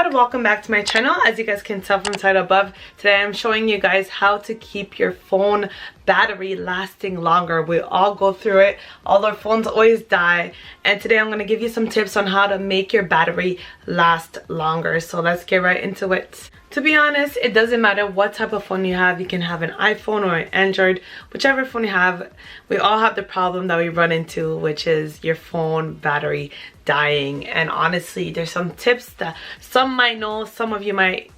Squad, welcome back to my channel. As you guys can tell from the title above, today I'm showing you guys how to keep your phone battery lasting longer. We all go through it, all our phones always die, and today I'm going to give you some tips on how to make your battery last longer. So let's get right into it. To be honest, it doesn't matter what type of phone you have. You can have an iPhone or an Android, whichever phone you have. We all have the problem that we run into, which is your phone battery dying. And honestly, there's some tips that some might know, some of you might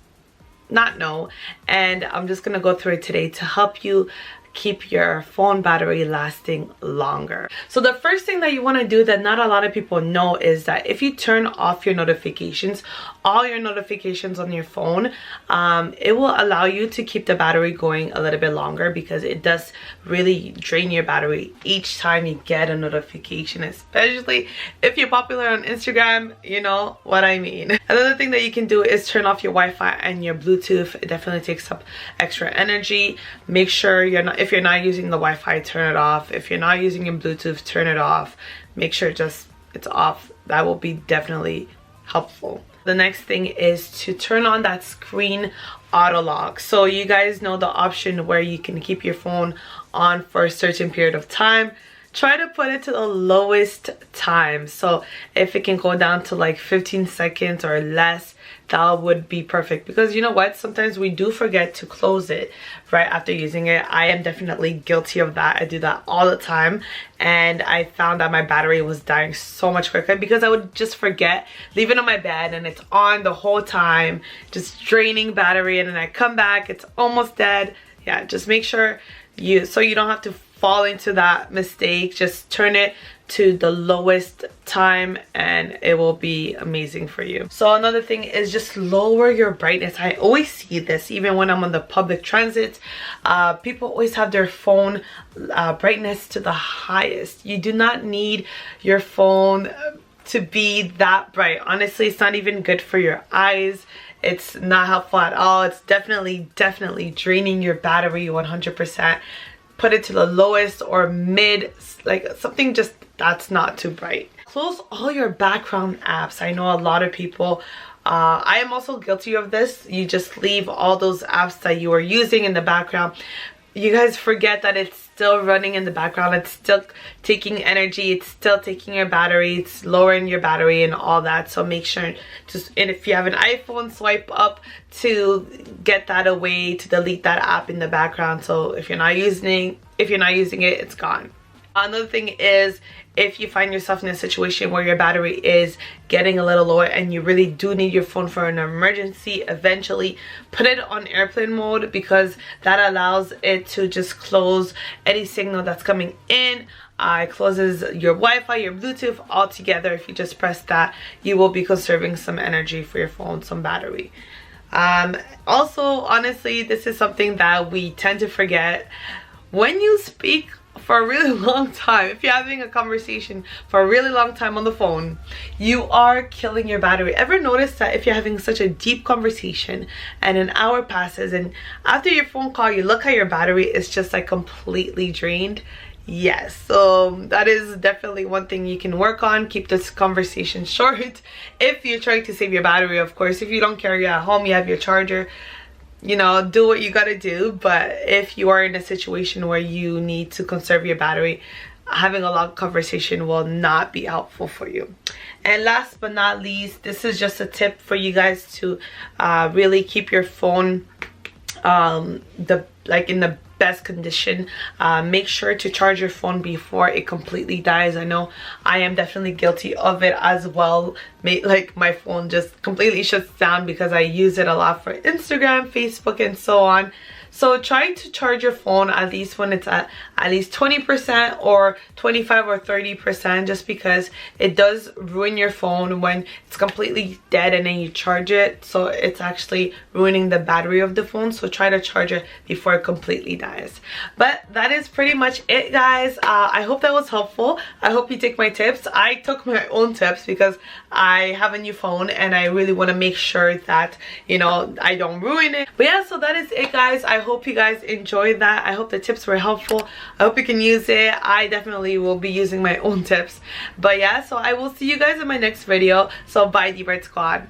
not know, and I'm just gonna go through it today to help you keep your phone battery lasting longer. So the first thing that you want to do that not a lot of people know is that if you turn off your notifications, all your notifications on your phone, it will allow you to keep the battery going a little bit longer, because it does really drain your battery each time you get a notification, especially if you're popular on Instagram. You know what I mean. Another thing that you can do is turn off your Wi-Fi and your Bluetooth. It definitely takes up extra energy. Make sure if you're not using the Wi-Fi, turn it off. If you're not using your Bluetooth, turn it off. Make sure it's off. That will be definitely helpful. The next thing is to turn on that screen auto lock. So you guys know the option where you can keep your phone on for a certain period of time. Try to put it to the lowest time. So if it can go down to like 15 seconds or less, that would be perfect, because you know what, sometimes we do forget to close it right after using it. I am definitely guilty of that. I do that all the time, and I found that my battery was dying so much quicker because I would just forget, leave it on my bed, and it's on the whole time, just draining battery, and then I come back, it's almost dead. Yeah, just make sure so you don't have to fall into that mistake. Just turn it to the lowest time and it will be amazing for you. So another thing is just lower your brightness. I always see this even when I'm on the public transit. People always have their phone brightness to the highest. You do not need your phone to be that bright. Honestly, it's not even good for your eyes. It's not helpful at all. It's definitely draining your battery 100%. Put it to the lowest or mid, like something just that's not too bright. Close all your background apps. I know a lot of people, I am also guilty of this. You just leave all those apps that you are using in the background. You guys forget that it's still running in the background. It's still taking energy. It's still taking your battery. It's lowering your battery and all that. So make sure and if you have an iPhone, swipe up to get that away, to delete that app in the background. So if you're not using it, it's gone. Another thing is, if you find yourself in a situation where your battery is getting a little lower and you really do need your phone for an emergency, eventually put it on airplane mode, because that allows it to just close any signal that's coming in. It closes your Wi-Fi, your Bluetooth all together. If you just press that, you will be conserving some energy for your phone, some battery. Also, honestly, this is something that we tend to forget. When you speak for a really long time, if you're having a conversation for a really long time on the phone, you are killing your battery. Ever notice that if you're having such a deep conversation and an hour passes, and after your phone call you look at your battery, it's just like completely drained? Yes, so that is definitely one thing you can work on. Keep this conversation short if you're trying to save your battery. Of course, if you don't carry it at home, you have your charger, you know, do what you gotta do. But if you are in a situation where you need to conserve your battery, having a long conversation will not be helpful for you. And last but not least, this is just a tip for you guys to really keep your phone in the best condition. Make sure to charge your phone before it completely dies. I know I am definitely guilty of it as well. Like my phone just completely shuts down because I use it a lot for Instagram, Facebook, and so on. So try to charge your phone at least when it's at least 20% or 25 or 30%, just because it does ruin your phone when it's completely dead and then you charge it. So it's actually ruining the battery of the phone. So try to charge it before it completely dies. But that is pretty much it, guys. I hope that was helpful. I hope you take my tips. I took my own tips because I have a new phone and I really want to make sure that, you know, I don't ruin it. But yeah, so that is it, guys. I hope you guys enjoyed that. I hope the tips were helpful. I hope you can use it. I definitely will be using my own tips. But yeah, so I will see you guys in my next video. So bye, DBRIGHT Squad.